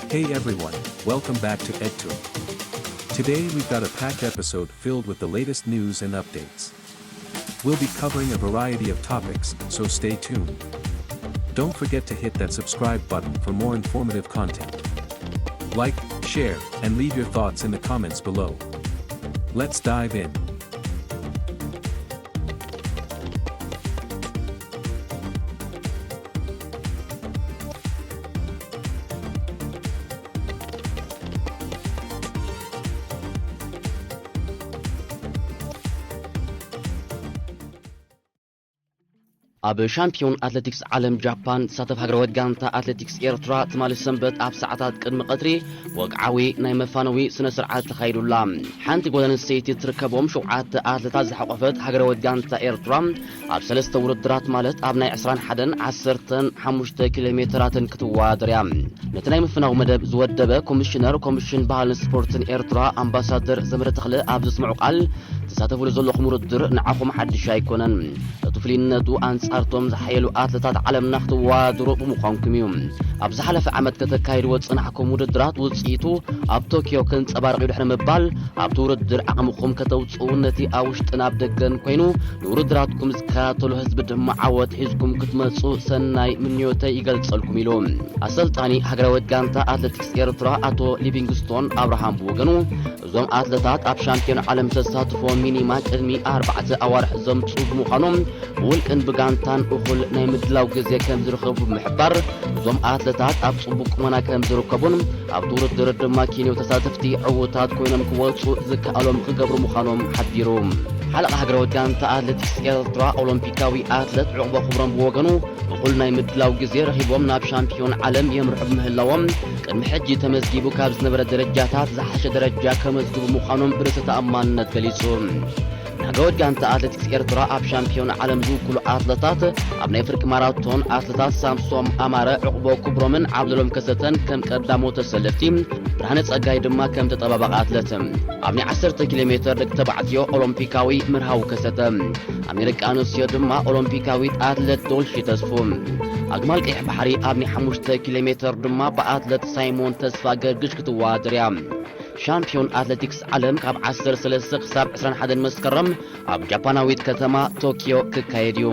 Hey everyone, welcome back to EdTour. Today we've got a packed episode filled with the latest news and updates. We'll be covering a variety of topics, so stay tuned. Don't forget to hit that subscribe button for more informative content. Like, share, and leave your thoughts in the comments below. Let's dive in. ኣብ ሻምፒዮን ኣትሌቲክስ ዓለም ጃፓን ሳተፍ ሃገራዊት ጋንታ ኣትሌቲክስ ኤርትራ ትማሊ ሰንበት ኣብ ሰዓታት ቅድሚ ቀትሪ ወግዓዊ ናይ መፋነዊ ስነ ስርዓት ተኻይዱላ ሓንቲ ጓል ኣንስተይቲ ትርከቦም 7 ኣትሌታት ዝሓቆፈት ሃገራዊት ጋንታ ኤርትራ ኣብ 3 ውድድራት ማለት ኣብ ናይ 21 15 ኪሎ ሜትራትን ክትወዳደር እያ ነቲ ናይ መፍናዊ መደብ ዝወደበ ኮሚሽን ባህልን ስፖርትን ኤርትራ ኣምባሳደር ዘመረ ተክለ ኣብ ዝስምዑ ቃል ተሳተፍሉ ዘለኹም ውድድር ንዓኹም ሓድሽ ኣይኮነን እቲ ፍልይነቱ አንጻርቶም ዝሓየሉ ኣትሌታት ዓለምና ክትወዳደሩ ብምዃንኩም እዩ ኣብ ዝሓለፈ ዓመት ከተካይድዎ ጽናሕኩም ውድድራት ውጽኢቱ ኣብ ቶኪዮ ክንጸባረቕ ድሕሪ ምባል ኣብቲ ውድድር ዓቕምኩም ከተውጽኡ ነቲ ኣብ ውሽጥን ኣብ ደገን ኮይኑ ንውድድራትኩም ዝከታተሉ ህዝቢ ድማ ዓወት ሒዝኩም ክትመጹ ሰናይ ምኞተይ ይገልጸልኩም ኢሉ ኣሰልጣኒ ሃገራዊት ጋንታ ኣትሌቲክስ ኤርትራ ኣቶ ሊቪንግስቶን አብርሃም ብወገኑ እዞም ኣትሌታት ኣብ ሻምፒዮን ዓለም ተሳትፎ ሚኒማ ቅድሚ 4 ኣዋርሕ ዘምጽኡ ብምዃኖም ውልቅን ብጋንታን እኹል ናይ ምድላው ግዜ ከም ዝረኸቡ ብምሕባር እዞም ኣትሌታት ኣብ ጽቡቕ ቁመና ከም ዝርከቡን ኣብቲ ውድድር ድማ ኬንያ ተሳተፍቲ ዕውታት ኮይኖም ክወጹ ዝከኣሎም ክገብሩ ምዃኖም ሓቢሩ ሓለቓ ሃገራዊት ጋንታ ኣትሌቲክስ ኤርትራ ኦሎምፒካዊ ኣትሌት ዕቑባ ክብሮም ብወገኑ እኹል ናይ ምድላው ግዜ ረኺቦም ናብ ሻምፒዮን ዓለም የምርሑ ብምህላዎም ቅድሚ ሕጂ ተመዝጊቡ ካብ ዝነበረ ደረጃታት ዝሓሸ ደረጃ ከመዝግቡ ምዃኖም ብርእሲ ተኣማንነት ገሊጹ ሃገራዊት ጋንታ ኣትሌቲክስ ኤርትራ ኣብ ሻምፒዮን ዓለም ዝውክሉ ኣትሌታት ኣብ ናይ ፍርቂ ማራቶን ኣትሌታት ሳምሶም ኣማረ ዕቑቦ ክብሮምን ዓብደሎም ከሰተን ከም ቀዳሞት ተሰለፍቲ ብርሃነ ጸጋይ ድማ ከም ተጠባባቂ ኣትሌት ኣብ ናይ 10 ኪሎ ሜትር ደቂ ተባዕትዮ ኦሎምፒካዊ ምርሃው ከሰተ ኣብ ናይ ደቂ ኣንስትዮ ድማ ኦሎምፒካዊት ኣትሌት ዶልሺ ተስፉ ኣግማል ቀይሕ ባሕሪ ኣብ ናይ 5 ኪሎ ሜትር ድማ ብኣትሌት ሳይሞን ተስፋ ገርግሽ ክትወዳደር እያ ሻምፒዮን ኣትሌቲክስ ዓለም ካብ 13 ክሳብ 21 መስከረም ኣብ ጃፓናዊት ከተማ ቶኪዮ ክካየድ እዩ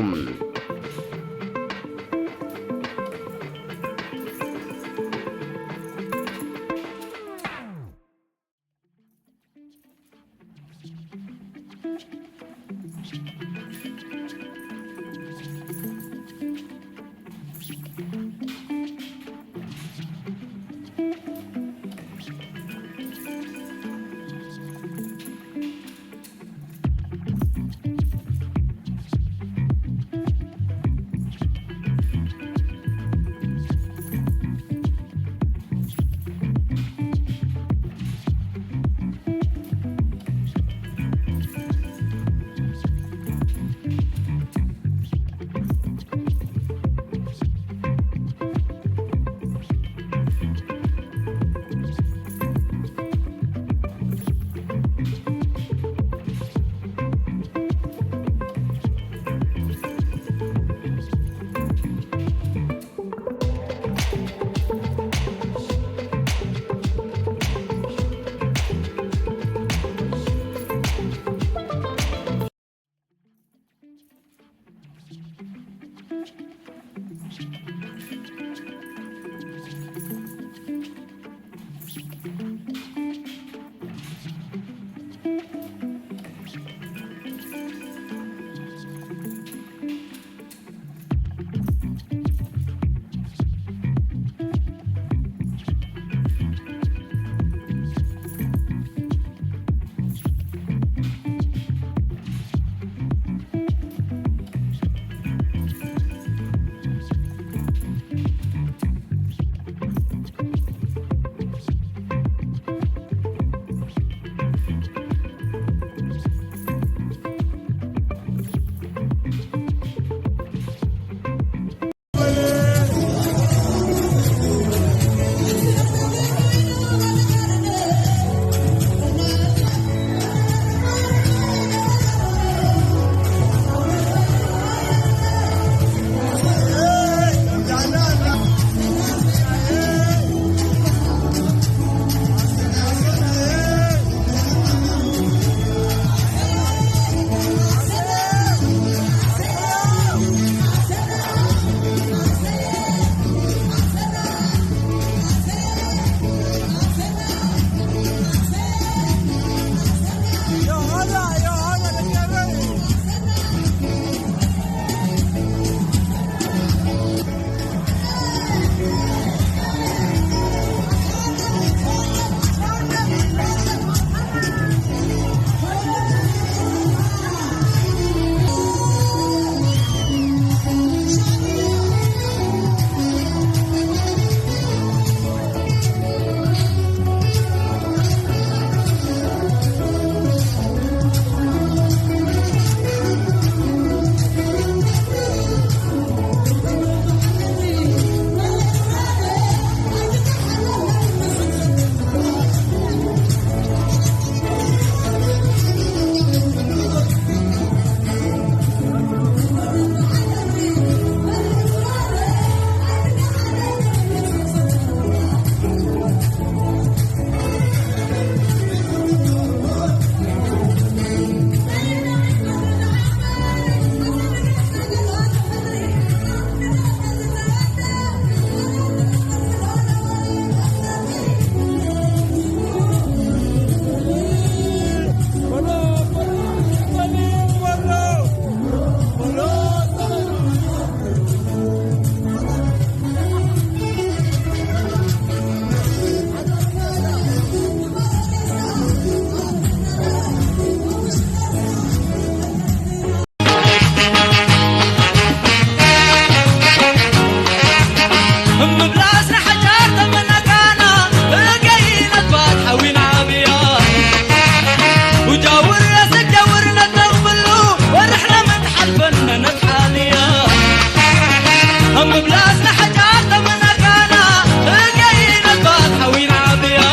هم بلاسنا حجات من كانا القاين البات حوين عابيا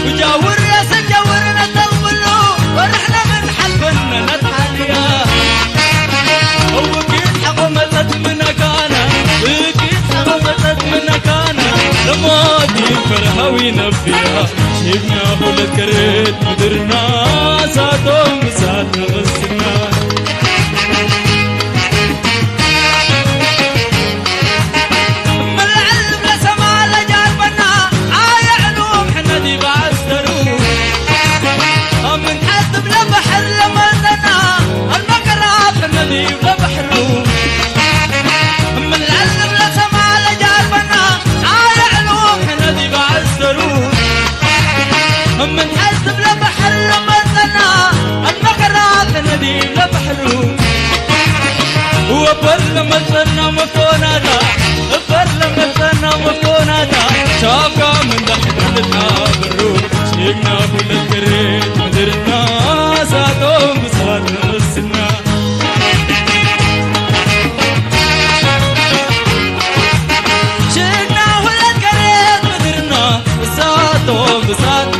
وجاور يا سجاورنا تضملو ونحنا من حلفنا نتحاليا وكيد حقمتت من كانا وكيد حقمتت من كانا لما دي فرهوي نبيا شيبنا بولد كريت مدرنا ساتهم ساتنا غسنا من حسب لبحر لمزنا المقرات ندي لبحرو وبر لمزنا مكوناتا بر لمزنا مكوناتا شافا من دحنا برو شيقنا بالكريت مدرنا ساتهم سات السنا شيقنا بالكريت مدرنا ساتهم سات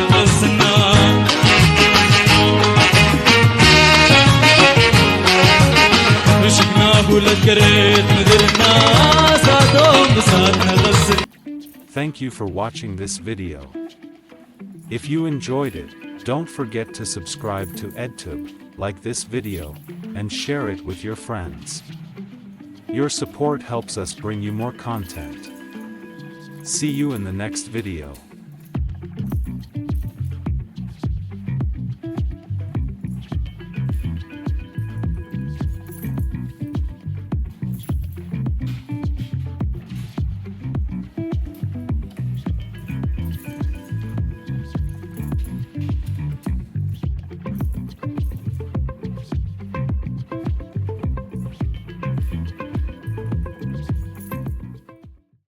Thank you for watching this video. If you enjoyed it, don't forget to subscribe to EdTube, like this video, and share it with your friends. Your support helps us bring you more content. See you in the next video.